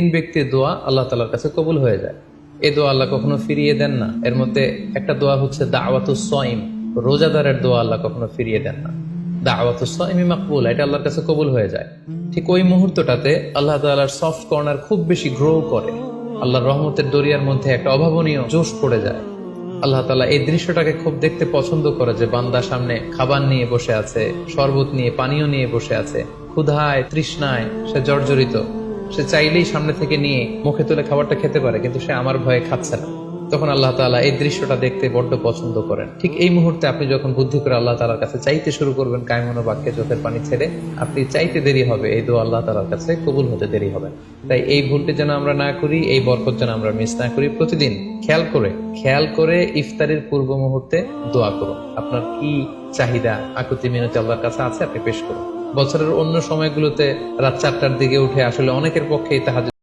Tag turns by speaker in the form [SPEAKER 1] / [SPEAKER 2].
[SPEAKER 1] তিন ব্যক্তির দোয়া আল্লাহ তাআলার কাছে কবুল হয়ে যায়। এই দোয়া আল্লাহ কখনো ফিরিয়ে দেন না। এর মধ্যে একটা দোয়া হচ্ছে দাওয়াতুস সাইম, রোজাদারের দোয়া আল্লাহ কখনো ফিরিয়ে দেন না। দাওয়াতুস সাইমি মাকবুল, এটা আল্লাহর কাছে কবুল হয়ে যায়। ঠিক ওই মুহূর্তটাতে আল্লাহ তাআলার সফট কর্নার খুব বেশি গ্রো করে, আল্লাহর রহমতের দরিয়ার মধ্যে একটা অভাবনীয় জোশ পড়ে যায়। আল্লাহ তাআলা এই দৃশ্যটাকে খুব দেখতে পছন্দ করে যে বান্দা সামনে খাবার নিয়ে বসে আছে, শরবত নিয়ে, পানীয় নিয়ে বসে আছে, ক্ষুধায় তৃষ্ণায় সে জর্জরিত, সে চাইলেই সামনে থেকে নিয়ে মুখে তুলে খাবারটা খেতে পারে, কিন্তু সে আমার ভয়ে খাচ্ছে না। তখন আল্লাহ তাআলা এই দৃশ্যটা দেখতে বড্ড পছন্দ করেন। ঠিক এই মুহূর্তে আপনি যখন বুদ্ধি করে আল্লাহ তাআলার কাছে চাইতে শুরু করবেন, কায়মনো বাক্যে চোখের পানি ছেড়ে, আপনি চাইতে দেরি হবে, এই দোয়া আল্লাহ তাআলার কাছে কবুল হতে দেরি হবে না। তাই এই ভুলটি যেন আমরা না করি, এই বরকত যেন আমরা মিস না করি। প্রতিদিন খেয়াল করে ইফতারের পূর্ব মুহূর্তে দোয়া করুন। আপনার কি চাহিদা, আকুতি মিনতি আল্লাহর কাছে আছে, আপনি পেশ করুন। বছরের অন্য সময়গুলোতে রাত 4টার দিকে উঠে আসলে অনেকের পক্ষে তাহাজ্জুদ